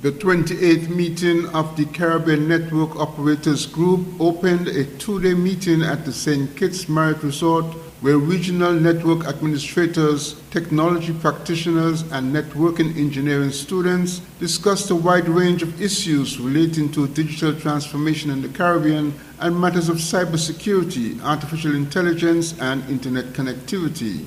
The 28th meeting of the Caribbean Network Operators Group opened a two-day meeting at the St. Kitts Marriott Resort where regional network administrators, technology practitioners, and networking engineering students discussed a wide range of issues relating to digital transformation in the Caribbean and matters of cybersecurity, artificial intelligence, and internet connectivity.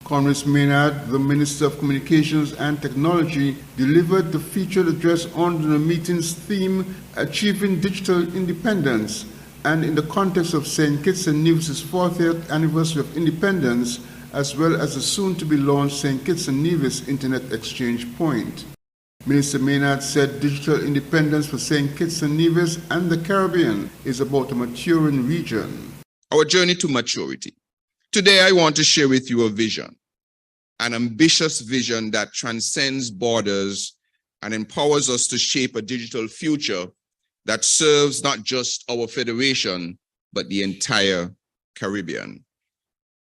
Congress Maynard, the Minister of Communications and Technology, delivered the featured address under the meeting's theme, Achieving Digital Independence, and in the context of St. Kitts and Nevis' 40th anniversary of independence, as well as the soon-to-be-launched St. Kitts and Nevis Internet Exchange Point. Minister Maynard said digital independence for St. Kitts and Nevis and the Caribbean is about a maturing region. Our journey to maturity. Today, I want to share with you a vision, an ambitious vision that transcends borders and empowers us to shape a digital future that serves not just our federation, but the entire Caribbean.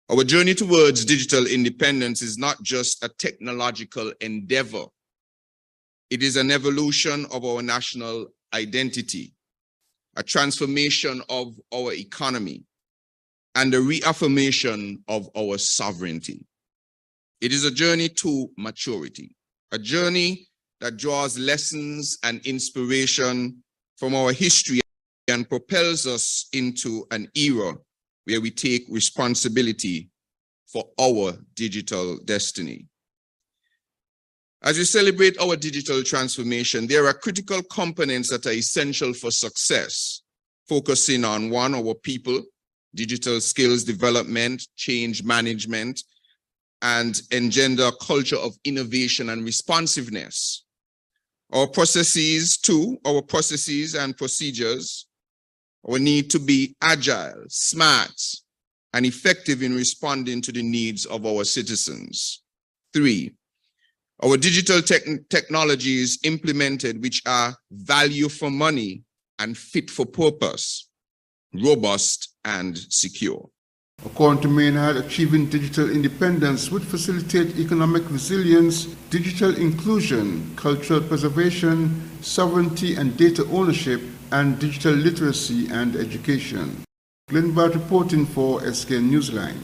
Our journey towards digital independence is not just a technological endeavor. It is an evolution of our national identity, a transformation of our economy, and a reaffirmation of our sovereignty. It is a journey to maturity, a journey that draws lessons and inspiration from our history and propels us into an era where we take responsibility for our digital destiny. As we celebrate our digital transformation, there are critical components that are essential for success, focusing on one, our people, digital skills development, change management, and engender a culture of innovation and responsiveness. Our processes and procedures, our need to be agile, smart, and effective in responding to the needs of our citizens. 3, our digital technologies implemented which are value for money and fit for purpose, robust and secure. According to Maynard, achieving digital independence would facilitate economic resilience, digital inclusion, cultural preservation, sovereignty and data ownership, and digital literacy and education. Glenn Bart reporting for SK Newsline.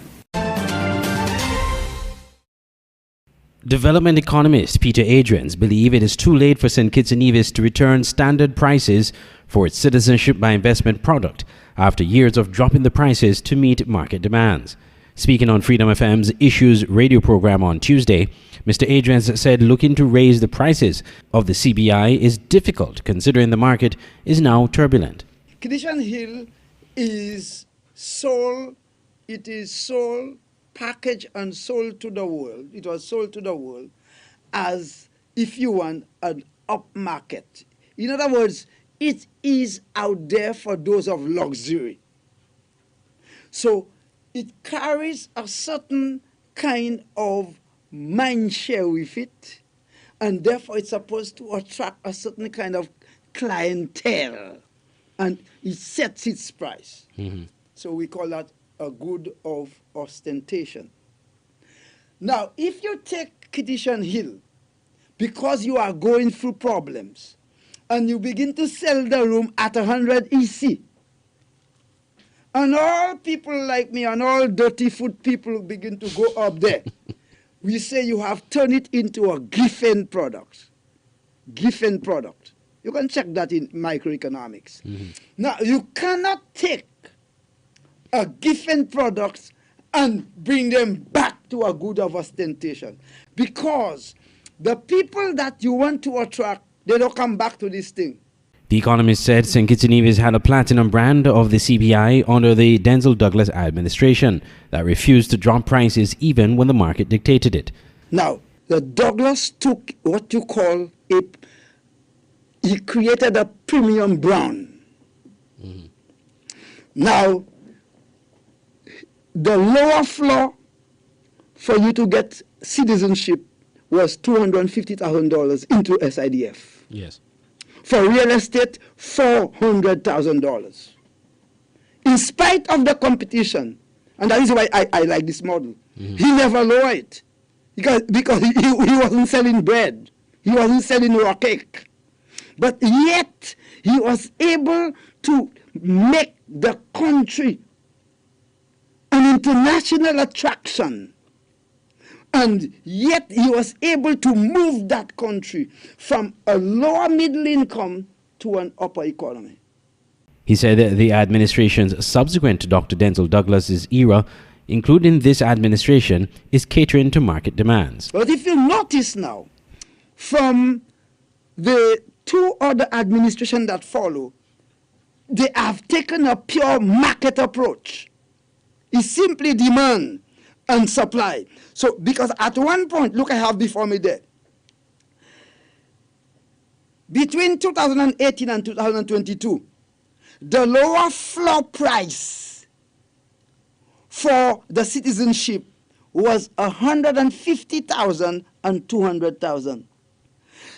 Development economist Peter Adrians believes it is too late for St. Kitts and Nevis to return standard prices for its citizenship by investment product after years of dropping the prices to meet market demands. Speaking on Freedom FM's Issues radio program on Tuesday, Mr. Adrians said looking to raise the prices of the CBI is difficult considering the market is now turbulent. Kittian Hill is sold, packaged and sold to the world. It was sold to the world as, if you want, an upmarket. In other words, it is out there for those of luxury. So it carries a certain kind of mind share with it, and therefore it's supposed to attract a certain kind of clientele, and it sets its price. Mm-hmm. So we call that a good of ostentation. Now, if you take Kittian Hill, because you are going through problems, and you begin to sell the room at 100 EC, and all people like me and all dirty food people begin to go up there, we say you have turned it into a giffen product. Giffen product. You can check that in microeconomics. Mm-hmm. Now, you cannot take a giffen products and bring them back to a good of ostentation, because the people that you want to attract, they don't come back to this thing. The economist said St. Kitts and Nevis had a platinum brand of the CBI under the Denzel Douglas administration that refused to drop prices even when the market dictated it. Now, the Douglas took what you call he created a premium brand. Mm-hmm. Now, the lower floor for you to get citizenship was $250,000 into SIDF. Yes. For real estate, $400,000. In spite of the competition, and that is why I like this model, mm-hmm. He never lowered it because he wasn't selling bread. He wasn't selling raw cake. But yet, he was able to make the country an international attraction. And yet, he was able to move that country from a lower middle income to an upper economy. He said that the administrations subsequent to Dr. Denzel Douglas's era, including this administration, is catering to market demands. But if you notice now, from the two other administrations that follow, they have taken a pure market approach. It's simply demand and supply. So, because at one point, look, I have before me there, between 2018 and 2022, the lower floor price for the citizenship was 150,000 and 200,000.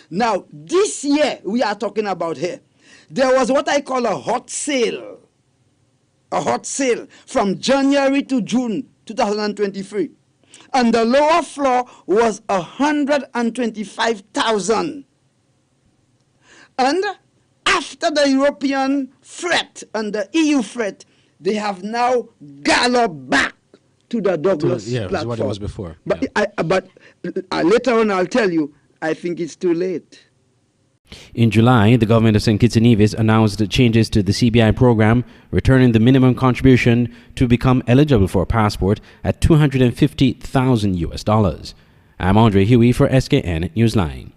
Now, this year we are talking about here, there was what I call a hot sale from January to June 2023. And the lower floor was 125,000. And after the European fret and the EU fret, they have now galloped back to the Douglas platform. That's what it was before. But, later on I'll tell you, I think it's too late. In July, the government of St. Kitts and Nevis announced the changes to the CBI program, returning the minimum contribution to become eligible for a passport at $250,000. I'm Andre Huey for SKN Newsline.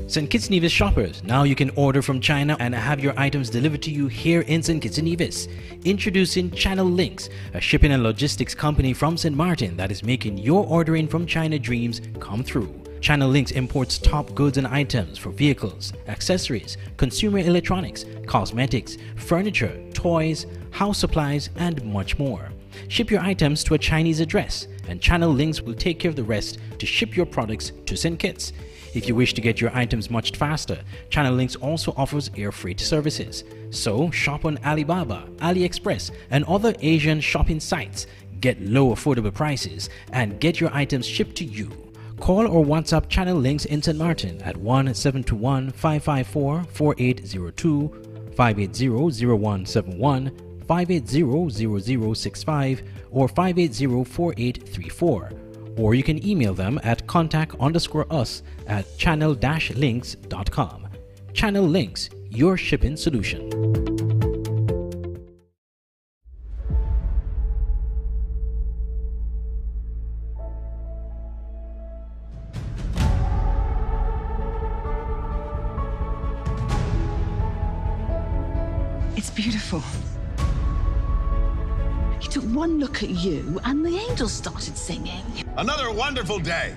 St. Kitts and Nevis shoppers, now you can order from China and have your items delivered to you here in St. Kitts and Nevis. Introducing Channel Links, a shipping and logistics company from St. Martin that is making your ordering from China dreams come true. Channel Links imports top goods and items for vehicles, accessories, consumer electronics, cosmetics, furniture, toys, house supplies, and much more. Ship your items to a Chinese address, and Channel Links will take care of the rest to ship your products to St. Kitts. If you wish to get your items much faster, Channel Links also offers air freight services. So shop on Alibaba, AliExpress, and other Asian shopping sites. Get low affordable prices and get your items shipped to you. Call or WhatsApp Channel Links in St. Martin at 1-721-554-4802, 580-0171, 580-0065, or 580-4834. Or you can email them at contact_us@channel-links.com. Channel Links, your shipping solution. It's beautiful. He took one look at you and the angels started singing. Another wonderful day.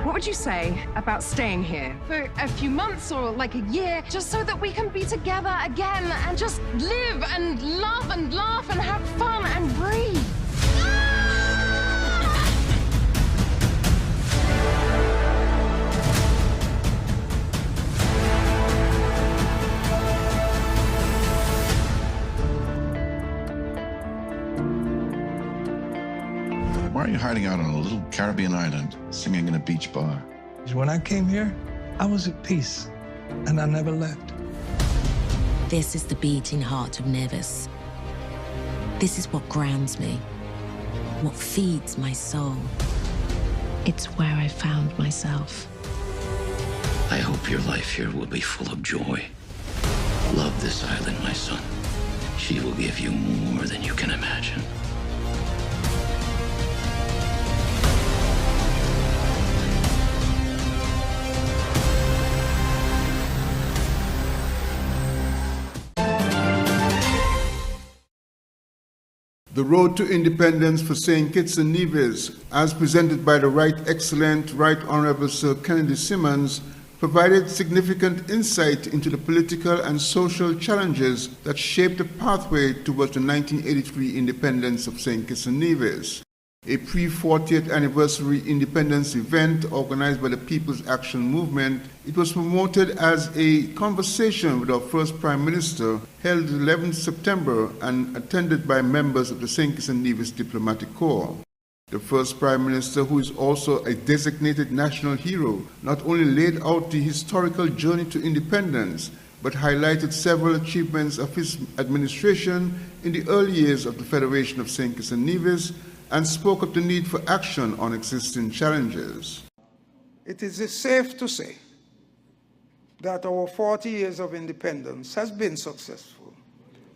What would you say about staying here for a few months or like a year, just so that we can be together again and just live and love and laugh and have fun and breathe? Why are you hiding out on a little Caribbean island, singing in a beach bar? When I came here, I was at peace, and I never left. This is the beating heart of Nevis. This is what grounds me, what feeds my soul. It's where I found myself. I hope your life here will be full of joy. Love this island, my son. She will give you more than you can imagine. The Road to Independence for St. Kitts and Nevis, as presented by the Right Excellent Right Honorable Sir Kennedy Simmons, provided significant insight into the political and social challenges that shaped the pathway towards the 1983 independence of St. Kitts and Nevis. A pre-40th anniversary independence event organized by the People's Action Movement, it was promoted as a conversation with our first Prime Minister, held 11th September and attended by members of the St. Kitts and Nevis Diplomatic Corps. The first Prime Minister, who is also a designated national hero, not only laid out the historical journey to independence, but highlighted several achievements of his administration in the early years of the Federation of St. Kitts and Nevis, and spoke of the need for action on existing challenges. It is safe to say that our 40 years of independence has been successful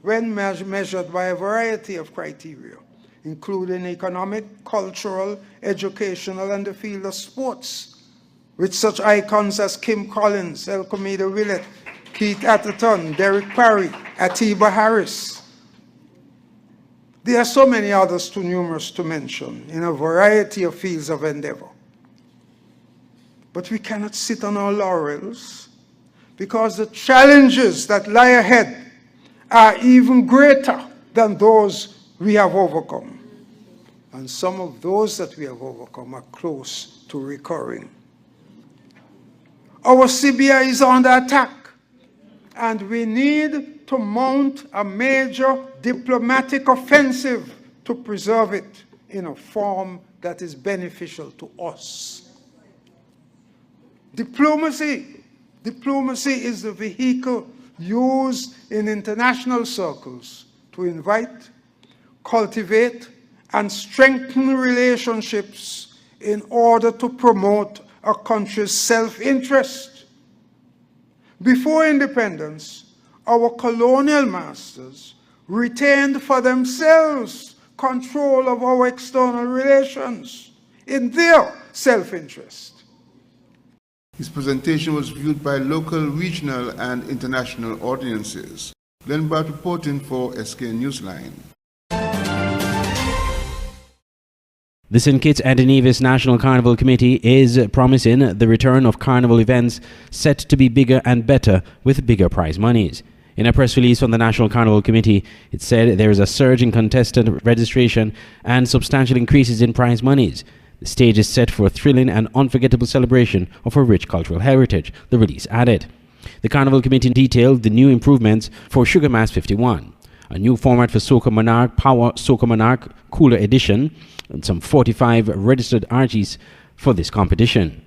when measured by a variety of criteria, including economic, cultural, educational, and the field of sports, with such icons as Kim Collins, Elkomeda Willett, Keith Atherton, Derek Parry, Atiba Harris. There are so many others too numerous to mention in a variety of fields of endeavor. But we cannot sit on our laurels because the challenges that lie ahead are even greater than those we have overcome. And some of those that we have overcome are close to recurring. Our CBI is under attack, and we need to mount a major diplomatic offensive to preserve it in a form that is beneficial to us. Diplomacy is the vehicle used in international circles to invite, cultivate, and strengthen relationships in order to promote a country's self-interest. Before independence, our colonial masters retained for themselves control of our external relations in their self-interest. His presentation was viewed by local, regional, and international audiences. Glenn Bart reporting for SK Newsline. The St. Kitts and Nevis National Carnival Committee is promising the return of carnival events set to be bigger and better with bigger prize monies. In a press release from the National Carnival Committee, it said there is a surge in contestant registration and substantial increases in prize monies. The stage is set for a thrilling and unforgettable celebration of our rich cultural heritage, the release added. The Carnival Committee detailed the new improvements for Sugar Mass 51, a new format for Soca Monarch, Power Soca Monarch Cooler Edition, and some 45 registered artists for this competition.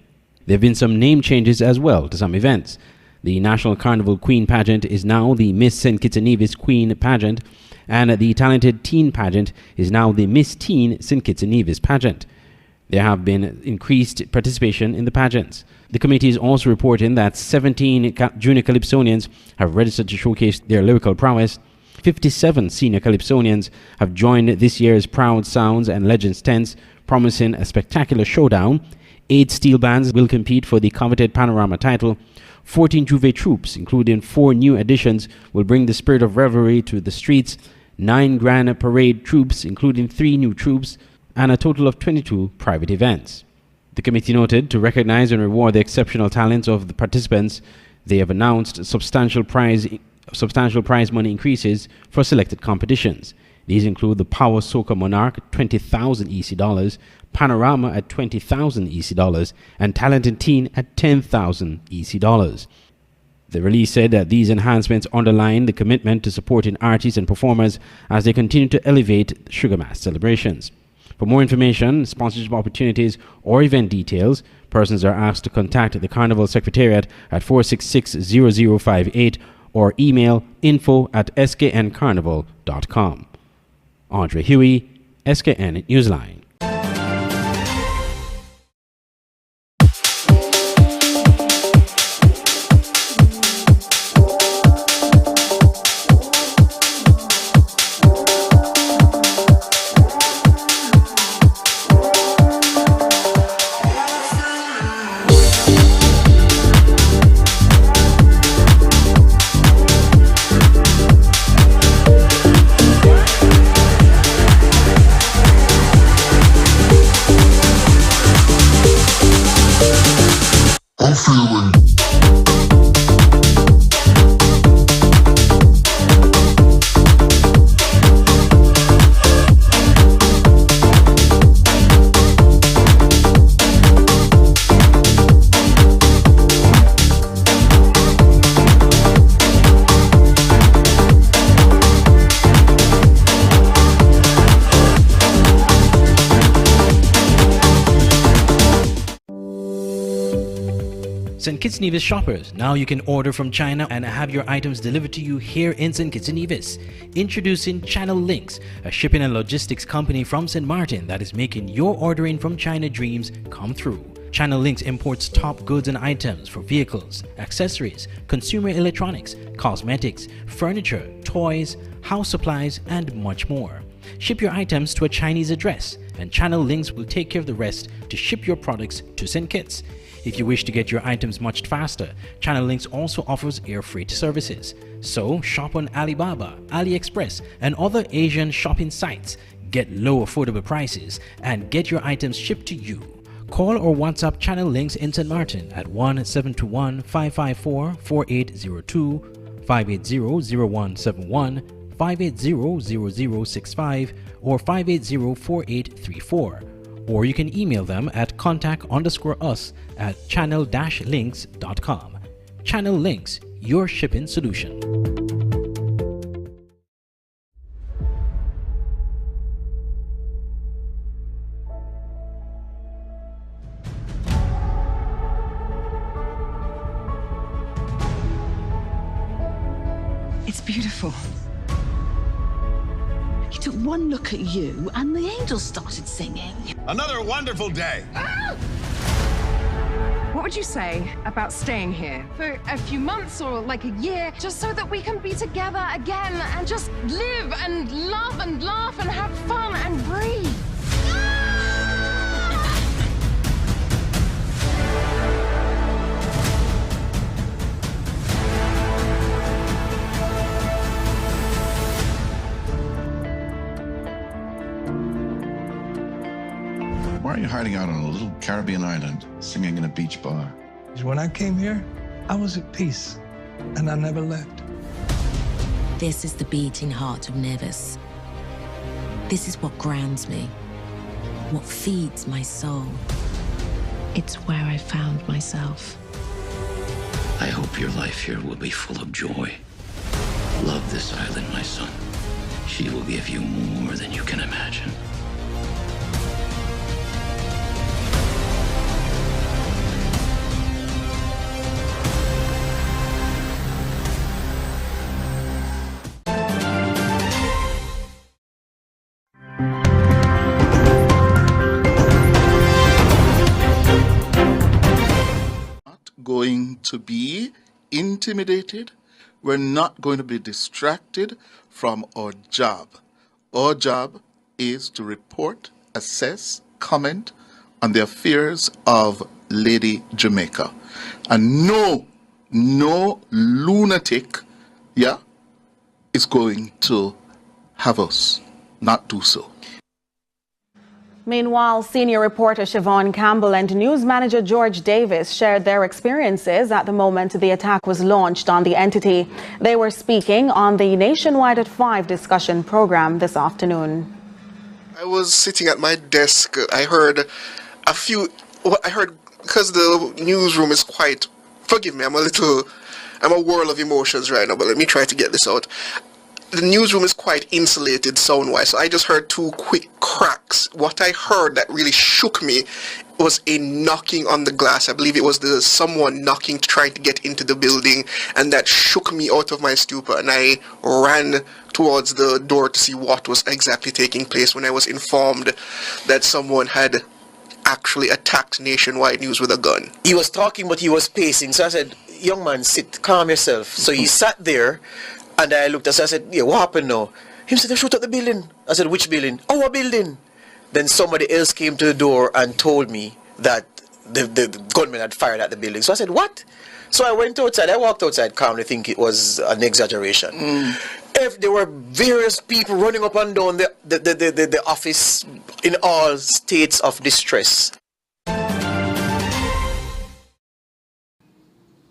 There have been some name changes as well to some events. The National Carnival Queen Pageant is now the Miss St. Kitts and Nevis Queen Pageant, and the Talented Teen Pageant is now the Miss Teen St. Kitts and Nevis Pageant. There have been increased participation in the pageants. The committee is also reporting that 17 junior calypsonians have registered to showcase their lyrical prowess. 57 senior calypsonians have joined this year's Proud Sounds and Legends tents, promising a spectacular showdown. 8 steel bands will compete for the coveted Panorama title. 14 Juve troops, including 4 new additions, will bring the spirit of revelry to the streets. 9 Grand Parade troops, including 3 new troops, and a total of 22 private events. The committee noted to recognize and reward the exceptional talents of the participants, they have announced substantial prize money increases for selected competitions. These include the Power Soca Monarch, $20,000 EC, Panorama at $20,000 EC, and Talented Teen at $10,000 EC. The release said that these enhancements underline the commitment to supporting artists and performers as they continue to elevate Sugar Mass celebrations. For more information, sponsorship opportunities, or event details, persons are asked to contact the Carnival Secretariat at 466-0058 or email info@skncarnival.com. Andre Huey, SKN Newsline. St. Kitts Nevis shoppers, now you can order from China and have your items delivered to you here in St. Kitts Nevis. Introducing Channel Links, a shipping and logistics company from St. Martin that is making your ordering from China dreams come true. Channel Links imports top goods and items for vehicles, accessories, consumer electronics, cosmetics, furniture, toys, house supplies, and much more. Ship your items to a Chinese address, and Channel Links will take care of the rest to ship your products to St. Kitts. If you wish to get your items much faster, Channel Links also offers air freight services. So shop on Alibaba, AliExpress, and other Asian shopping sites. Get low affordable prices and get your items shipped to you. Call or WhatsApp Channel Links in St. Martin at 1-721-554-4802, 580-0171, 580-0065, or 580-4834. Or you can email them at contact_us@channel-links.com. Channel Links, your shipping solution. It's beautiful. He took one look at you and the angels started singing. Another wonderful day. Ah! What would you say about staying here for a few months or like a year, just so that we can be together again and just live and love and laugh and have fun and breathe? Why are you hiding out on a little Caribbean island, singing in a beach bar? When I came here, I was at peace, and I never left. This is the beating heart of Nevis. This is what grounds me, what feeds my soul. It's where I found myself. I hope your life here will be full of joy. Love this island, my son. She will give you more than you can imagine. Going to be intimidated. We're not going to be distracted from our job. Our job is to report, assess, comment on the affairs of Lady Jamaica. And no lunatic, is going to have us not do so. Meanwhile, senior reporter Siobhan Campbell and news manager George Davis shared their experiences at the moment the attack was launched on the entity. They were speaking on the Nationwide at 5 discussion program this afternoon. I was sitting at my desk. I heard because the newsroom is quite, forgive me, I'm a whirl of emotions right now, but let me try to get this out. The newsroom is quite insulated sound-wise, so I just heard 2 quick cracks. What I heard that really shook me was a knocking on the glass. I believe it was someone knocking, trying to get into the building, and that shook me out of my stupor, and I ran towards the door to see what was exactly taking place when I was informed that someone had actually attacked Nationwide News with a gun. He was talking, but he was pacing, so I said, young man, sit, calm yourself. So he sat there, and I looked at him, I said, yeah, what happened now? He said, they shoot at the building. I said, which building? Our building. Then somebody else came to the door and told me that the gunman had fired at the building. So I said, what? So I went outside. I walked outside calmly, think it was an exaggeration. If there were various people running up and down the office in all states of distress.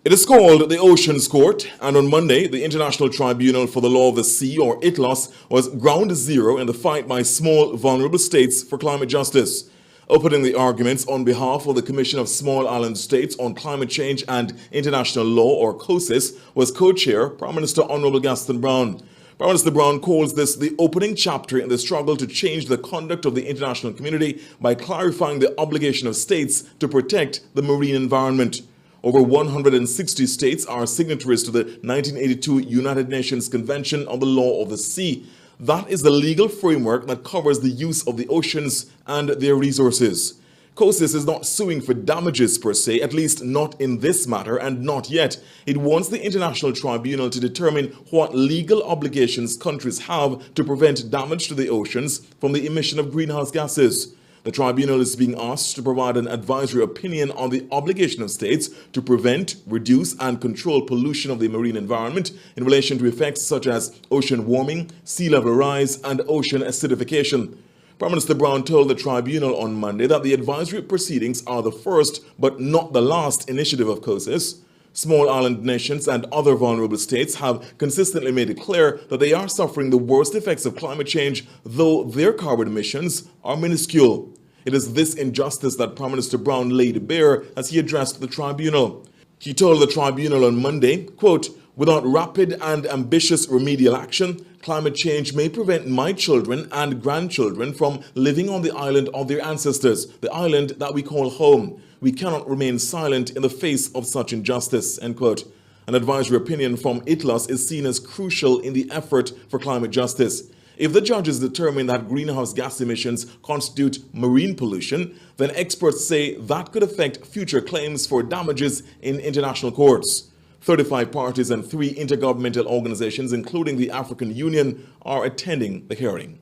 It is called the Oceans Court, and on Monday, the International Tribunal for the Law of the Sea, or ITLOS, was ground zero in the fight by small, vulnerable states for climate justice. Opening the arguments on behalf of the Commission of Small Island States on Climate Change and International Law, or COSIS, was co-chair Prime Minister Honorable Gaston Brown. Prime Minister Brown calls this the opening chapter in the struggle to change the conduct of the international community by clarifying the obligation of states to protect the marine environment. Over 160 states are signatories to the 1982 United Nations Convention on the Law of the Sea. That is the legal framework that covers the use of the oceans and their resources. COSIS is not suing for damages per se, at least not in this matter, and not yet. It wants the International Tribunal to determine what legal obligations countries have to prevent damage to the oceans from the emission of greenhouse gases. The tribunal is being asked to provide an advisory opinion on the obligation of states to prevent, reduce, and control pollution of the marine environment in relation to effects such as ocean warming, sea level rise, and ocean acidification. Prime Minister Brown told the tribunal on Monday that the advisory proceedings are the first but not the last initiative of COSIS. Small island nations and other vulnerable states have consistently made it clear that they are suffering the worst effects of climate change, though their carbon emissions are minuscule. It is this injustice that Prime Minister Brown laid bare as he addressed the tribunal. He told the tribunal on Monday, quote, "Without rapid and ambitious remedial action, climate change may prevent my children and grandchildren from living on the island of their ancestors, the island that we call home. We cannot remain silent in the face of such injustice," end quote. An advisory opinion from ITLAS is seen as crucial in the effort for climate justice. If the judges determine that greenhouse gas emissions constitute marine pollution, then experts say that could affect future claims for damages in international courts. 35 parties and 3 intergovernmental organizations, including the African Union, are attending the hearing.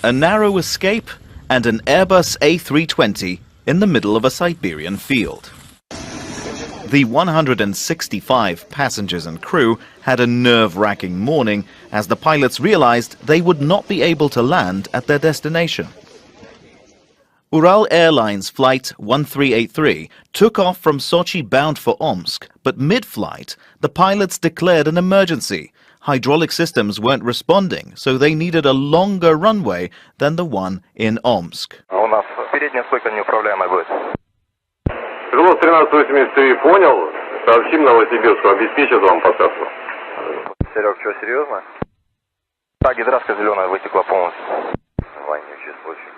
A narrow escape and an Airbus A320 in the middle of a Siberian field. The 165 passengers and crew had a nerve-wracking morning as the pilots realized they would not be able to land at their destination. Ural Airlines Flight 1383 took off from Sochi bound for Omsk, but mid-flight, the pilots declared an emergency. Hydraulic systems weren't responding, so they needed a longer runway than the one in Omsk. У нас передняя стойка неуправляемая будет. Крыло 1383 понял. Сообщим Новосибирску, обеспечат вам посадку. Серег, что, серьезно? Да, гидраска зеленая вытекла полностью. Вонючий случай.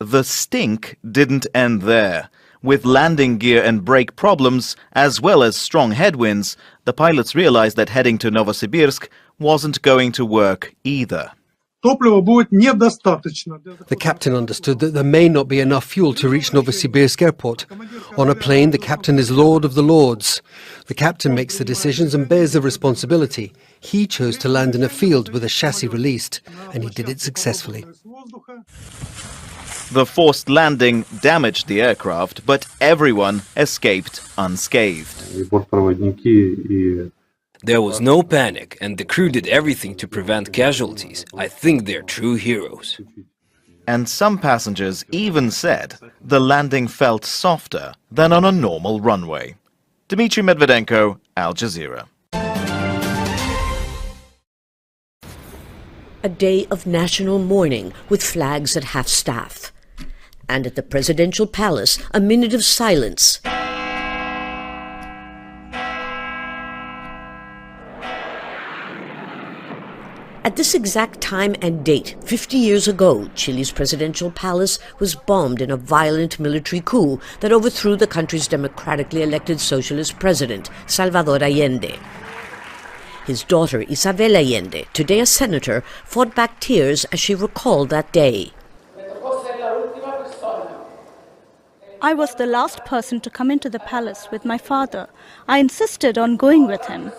The stink didn't end there. With landing gear and brake problems, as well as strong headwinds, the pilots realized that heading to Novosibirsk wasn't going to work either. The captain understood that there may not be enough fuel to reach Novosibirsk airport. On a plane, the captain is Lord of the Lords. The captain makes the decisions and bears the responsibility. He chose to land in a field with a chassis released, and he did it successfully. The forced landing damaged the aircraft, but everyone escaped unscathed. There was no panic, and the crew did everything to prevent casualties. I think they're true heroes. And some passengers even said the landing felt softer than on a normal runway. Dmitry Medvedenko, Al Jazeera. A day of national mourning with flags at half-staff. And at the presidential palace, a minute of silence. At this exact time and date, 50 years ago, Chile's presidential palace was bombed in a violent military coup that overthrew the country's democratically elected socialist president, Salvador Allende. His daughter, Isabel Allende, today a senator, fought back tears as she recalled that day. I was the last person to come into the palace with my father. I insisted on going with him.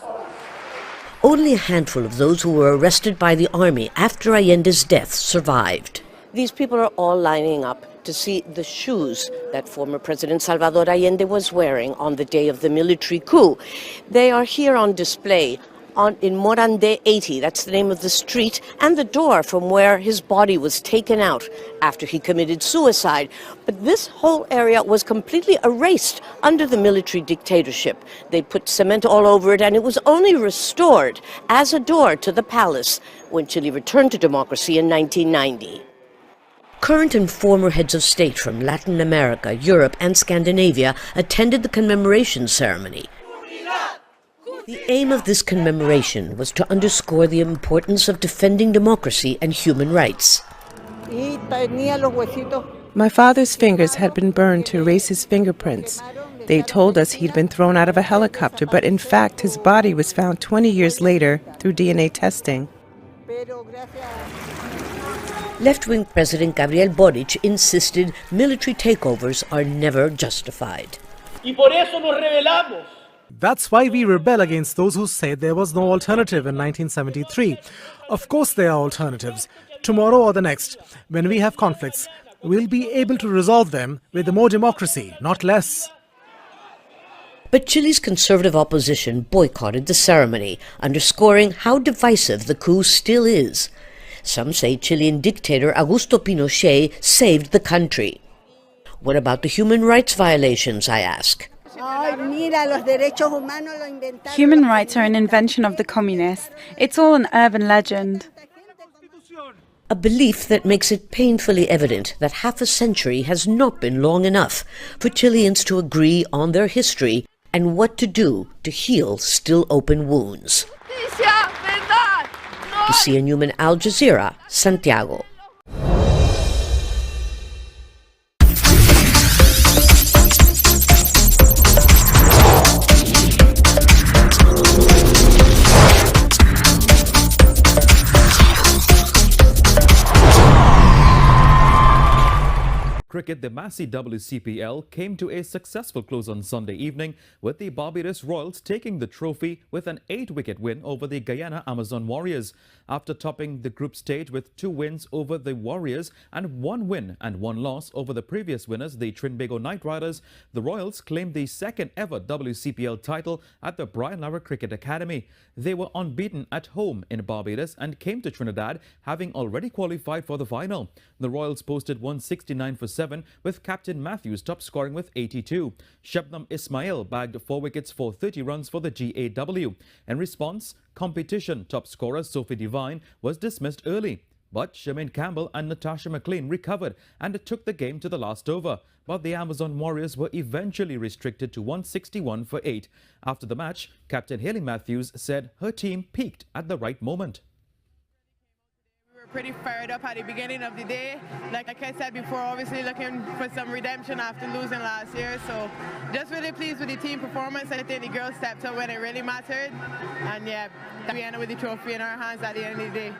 Only a handful of those who were arrested by the army after Allende's death survived. These people are all lining up to see the shoes that former President Salvador Allende was wearing on the day of the military coup. They are here on display in Morandé 80, that's the name of the street, and the door from where his body was taken out after he committed suicide. But this whole area was completely erased under the military dictatorship. They put cement all over it, and it was only restored as a door to the palace when Chile returned to democracy in 1990. Current and former heads of state from Latin America, Europe, and Scandinavia attended the commemoration ceremony. The aim of this commemoration was to underscore the importance of defending democracy and human rights. My father's fingers had been burned to erase his fingerprints. They told us he'd been thrown out of a helicopter, but in fact his body was found 20 years later through DNA testing. Left-wing President Gabriel Boric insisted military takeovers are never justified. That's why we rebel against those who say there was no alternative in 1973. Of course there are alternatives. Tomorrow or the next, when we have conflicts, we'll be able to resolve them with more democracy, not less. But Chile's conservative opposition boycotted the ceremony, underscoring how divisive the coup still is. Some say Chilean dictator Augusto Pinochet saved the country. What about the human rights violations, I ask? Human rights are an invention of the communists. It's all an urban legend. A belief that makes it painfully evident that half a century has not been long enough for Chileans to agree on their history and what to do to heal still open wounds. Lucia Newman, Al Jazeera, Santiago. Cricket, the Massey WCPL came to a successful close on Sunday evening, with the Barbados Royals taking the trophy with an 8-wicket win over the Guyana Amazon Warriors. After topping the group stage with 2 wins over the Warriors and 1 win and 1 loss over the previous winners, the Trinbago Knight Riders, the Royals claimed the second ever WCPL title at the Brian Lara Cricket Academy. They were unbeaten at home in Barbados and came to Trinidad having already qualified for the final. The Royals posted 169 for 7, with Captain Matthews top scoring with 82. Shabnam Ismail bagged 4 wickets for 30 runs for the GAW. In response, competition top scorer Sophie Devine was dismissed early. But Charmaine Campbell and Natasha McLean recovered and took the game to the last over. But the Amazon Warriors were eventually restricted to 161 for 8. After the match, Captain Hayley Matthews said her team peaked at the right moment. Pretty fired up at the beginning of the day. Like I said before, obviously looking for some redemption after losing last year. So just really pleased with the team performance. I think the girls stepped up when it really mattered. And yeah, we ended with the trophy in our hands at the end of the day.